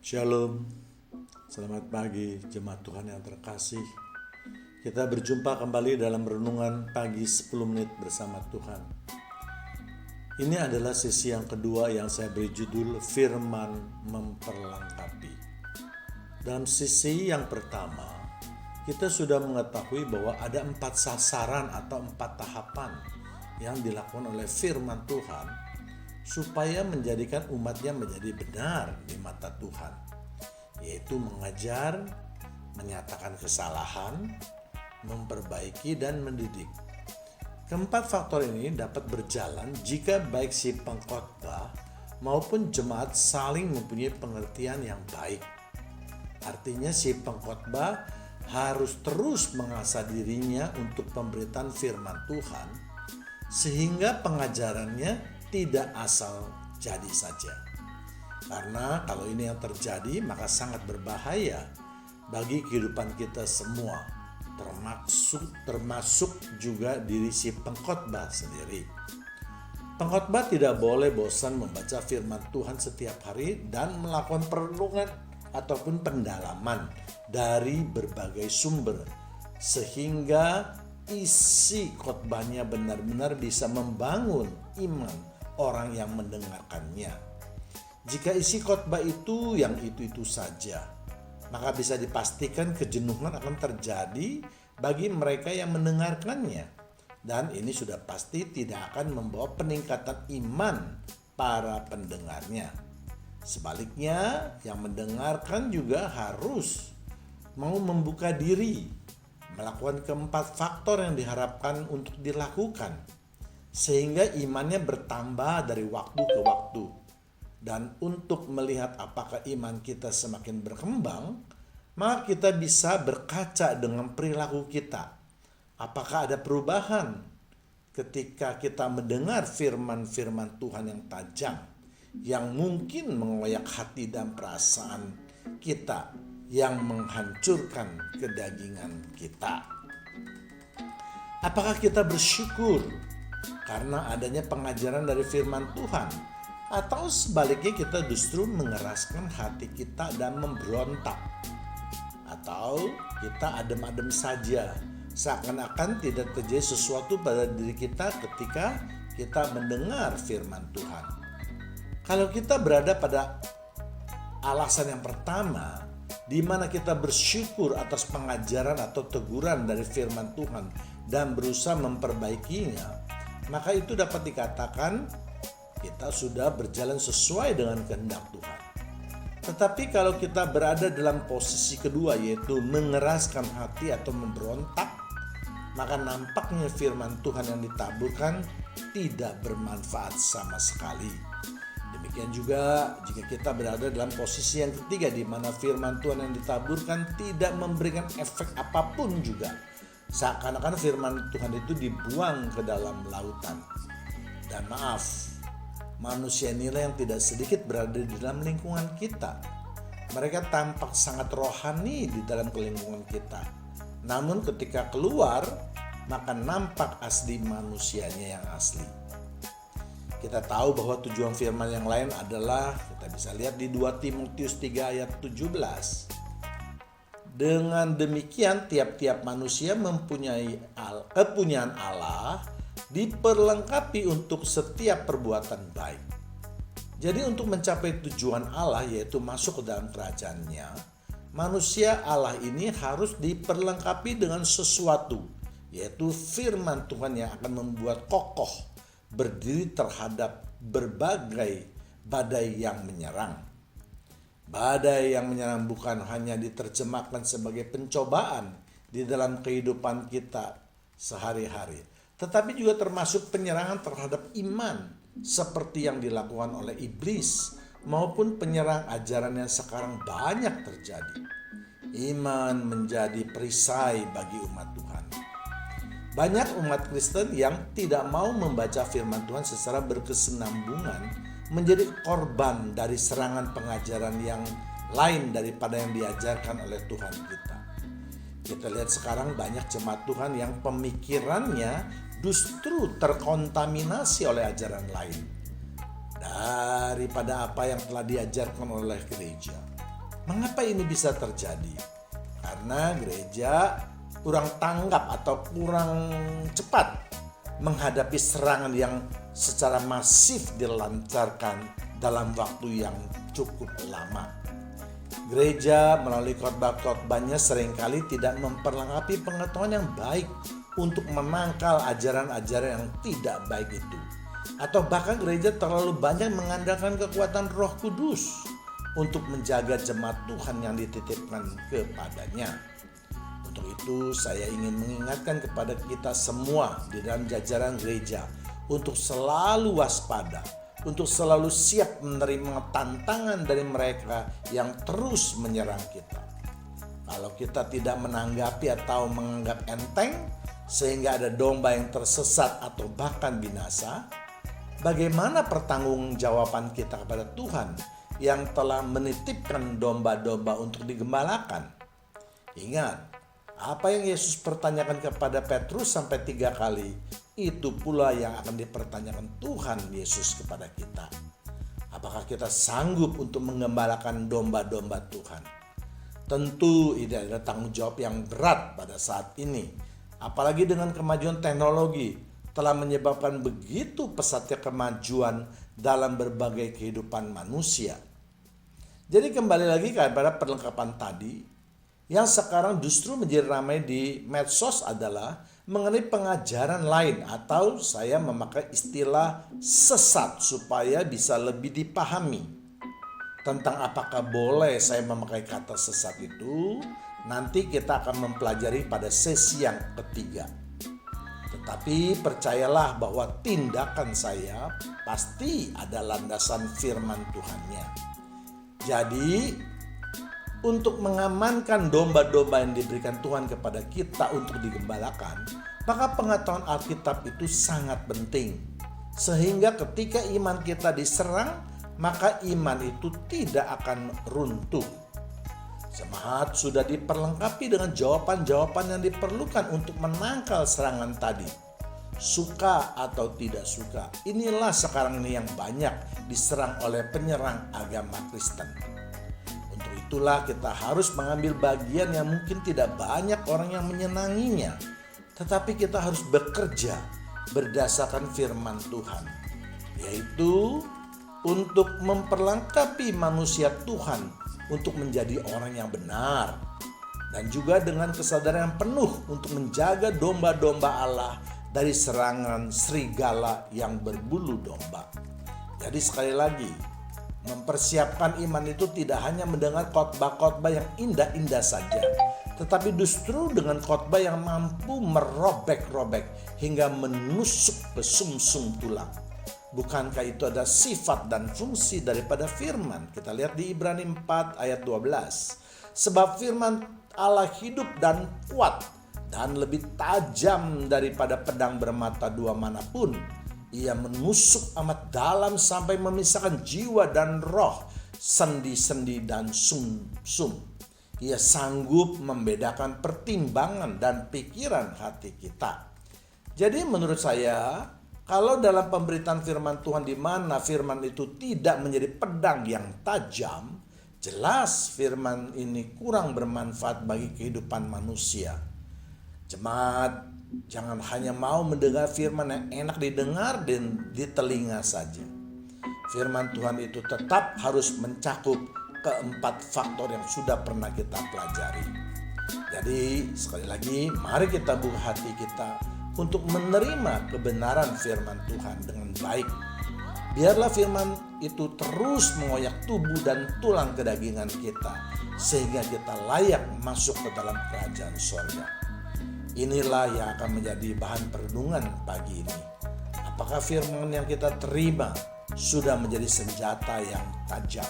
Shalom, selamat pagi jemaat Tuhan yang terkasih. Kita berjumpa kembali dalam renungan pagi 10 menit bersama Tuhan. Ini adalah sesi yang kedua yang saya beri judul Firman Memperlengkapi. Dalam sesi yang pertama, kita sudah mengetahui bahwa ada 4 sasaran atau 4 tahapan yang dilakukan oleh firman Tuhan supaya menjadikan umatnya menjadi benar di mata Tuhan, yaitu mengajar, menyatakan kesalahan, memperbaiki, dan mendidik. Keempat faktor ini dapat berjalan jika baik si pengkhotbah maupun jemaat saling mempunyai pengertian yang baik. Artinya si pengkhotbah harus terus mengasah dirinya untuk pemberitaan firman Tuhan, sehingga pengajarannya tidak asal jadi saja. Karena kalau ini yang terjadi, maka sangat berbahaya bagi kehidupan kita semua, termasuk juga diri si pengkhotbah sendiri. Pengkhotbah tidak boleh bosan membaca firman Tuhan setiap hari dan melakukan perenungan ataupun pendalaman dari berbagai sumber, sehingga isi khotbahnya benar-benar bisa membangun iman orang yang mendengarkannya. Jika isi khotbah itu yang itu-itu saja, maka bisa dipastikan kejenuhan akan terjadi bagi mereka yang mendengarkannya, dan ini sudah pasti tidak akan membawa peningkatan iman para pendengarnya. Sebaliknya, yang mendengarkan juga harus mau membuka diri, melakukan keempat faktor yang diharapkan untuk dilakukan, sehingga imannya bertambah dari waktu ke waktu. Dan untuk melihat apakah iman kita semakin berkembang, maka kita bisa berkaca dengan perilaku kita. Apakah ada perubahan ketika kita mendengar firman-firman Tuhan yang tajam, yang mungkin mengoyak hati dan perasaan kita, yang menghancurkan kedagingan kita. Apakah kita bersyukur karena adanya pengajaran dari firman Tuhan, atau sebaliknya kita justru mengeraskan hati kita dan memberontak, atau kita adem-adem saja, seakan-akan tidak terjadi sesuatu pada diri kita ketika kita mendengar firman Tuhan. Kalau kita berada pada alasan yang pertama, di mana kita bersyukur atas pengajaran atau teguran dari firman Tuhan dan berusaha memperbaikinya, maka itu dapat dikatakan kita sudah berjalan sesuai dengan kehendak Tuhan. Tetapi kalau kita berada dalam posisi kedua, yaitu mengeraskan hati atau memberontak, maka nampaknya firman Tuhan yang ditaburkan tidak bermanfaat sama sekali. Demikian juga jika kita berada dalam posisi yang ketiga, di mana firman Tuhan yang ditaburkan tidak memberikan efek apapun juga, seakan-akan firman Tuhan itu dibuang ke dalam lautan. Dan maaf, manusia inilah yang tidak sedikit berada di dalam lingkungan kita. Mereka tampak sangat rohani di dalam lingkungan kita, namun ketika keluar, maka nampak asli manusianya yang asli. Kita tahu bahwa tujuan firman yang lain adalah, kita bisa lihat di 2 Timotius 3 ayat 17. Dengan demikian tiap-tiap manusia mempunyai kepunyaan Allah, diperlengkapi untuk setiap perbuatan baik. Jadi untuk mencapai tujuan Allah, yaitu masuk ke dalam kerajaannya, manusia Allah ini harus diperlengkapi dengan sesuatu, yaitu firman Tuhan yang akan membuat kokoh berdiri terhadap berbagai badai yang menyerang. Badai yang menyerang bukan hanya diterjemahkan sebagai pencobaan di dalam kehidupan kita sehari-hari, tetapi juga termasuk penyerangan terhadap iman seperti yang dilakukan oleh iblis maupun penyerang ajaran yang sekarang banyak terjadi. Iman menjadi perisai bagi umat Tuhan. Banyak umat Kristen yang tidak mau membaca firman Tuhan secara berkesinambungan menjadi korban dari serangan pengajaran yang lain daripada yang diajarkan oleh Tuhan kita. Kita lihat sekarang banyak jemaat Tuhan yang pemikirannya justru terkontaminasi oleh ajaran lain daripada apa yang telah diajarkan oleh gereja. Mengapa ini bisa terjadi? Karena gereja kurang tanggap atau kurang cepat menghadapi serangan yang secara masif dilancarkan dalam waktu yang cukup lama. Gereja melalui khotbah-khotbahnya seringkali tidak memperlengkapi pengetahuan yang baik untuk menangkal ajaran-ajaran yang tidak baik itu. Atau bahkan gereja terlalu banyak mengandalkan kekuatan Roh Kudus untuk menjaga jemaat Tuhan yang dititipkan kepadanya. Untuk itu saya ingin mengingatkan kepada kita semua di dalam jajaran gereja untuk selalu waspada, untuk selalu siap menerima tantangan dari mereka yang terus menyerang kita. Kalau kita tidak menanggapi atau menganggap enteng sehingga ada domba yang tersesat atau bahkan binasa, bagaimana pertanggungjawaban kita kepada Tuhan yang telah menitipkan domba-domba untuk digembalakan? Ingat, apa yang Yesus pertanyakan kepada Petrus sampai 3 kali, itu pula yang akan dipertanyakan Tuhan Yesus kepada kita. Apakah kita sanggup untuk menggembalakan domba-domba Tuhan? Tentu ini adalah tanggung jawab yang berat pada saat ini. Apalagi dengan kemajuan teknologi telah menyebabkan begitu pesatnya kemajuan dalam berbagai kehidupan manusia. Jadi kembali lagi kepada perlengkapan tadi, yang sekarang justru menjadi ramai di medsos adalah mengenai pengajaran lain, atau saya memakai istilah sesat supaya bisa lebih dipahami. Tentang apakah boleh saya memakai kata sesat itu, nanti kita akan mempelajari pada sesi yang ketiga. Tetapi percayalah bahwa tindakan saya pasti ada landasan firman Tuhannya. Jadi untuk mengamankan domba-domba yang diberikan Tuhan kepada kita untuk digembalakan, maka pengetahuan Alkitab itu sangat penting. Sehingga ketika iman kita diserang, maka iman itu tidak akan runtuh. Jemaat sudah diperlengkapi dengan jawaban-jawaban yang diperlukan untuk menangkal serangan tadi. Suka atau tidak suka, inilah sekarang ini yang banyak diserang oleh penyerang agama Kristen. Untuk itulah kita harus mengambil bagian yang mungkin tidak banyak orang yang menyenanginya, tetapi kita harus bekerja berdasarkan firman Tuhan, yaitu untuk memperlengkapi manusia Tuhan untuk menjadi orang yang benar, dan juga dengan kesadaran yang penuh untuk menjaga domba-domba Allah dari serangan serigala yang berbulu domba. Jadi sekali lagi, mempersiapkan iman itu tidak hanya mendengar khotbah-khotbah yang indah-indah saja, tetapi justru dengan khotbah yang mampu merobek-robek hingga menusuk besumsum tulang. Bukankah itu ada sifat dan fungsi daripada firman? Kita lihat di Ibrani 4 ayat 12. Sebab firman Allah hidup dan kuat dan lebih tajam daripada pedang bermata dua manapun. Ia menusuk amat dalam sampai memisahkan jiwa dan roh, sendi-sendi dan sum-sum. Ia sanggup membedakan pertimbangan dan pikiran hati kita. Jadi menurut saya, kalau dalam pemberitaan firman Tuhan di mana firman itu tidak menjadi pedang yang tajam, jelas firman ini kurang bermanfaat bagi kehidupan manusia. Jemaat, jangan hanya mau mendengar firman yang enak didengar dan di telinga saja. Firman Tuhan itu tetap harus mencakup keempat faktor yang sudah pernah kita pelajari. Jadi sekali lagi, mari kita buka hati kita untuk menerima kebenaran firman Tuhan dengan baik. Biarlah firman itu terus mengoyak tubuh dan tulang kedagingan kita, sehingga kita layak masuk ke dalam kerajaan surga. Inilah yang akan menjadi bahan perenungan pagi ini. Apakah firman yang kita terima sudah menjadi senjata yang tajam?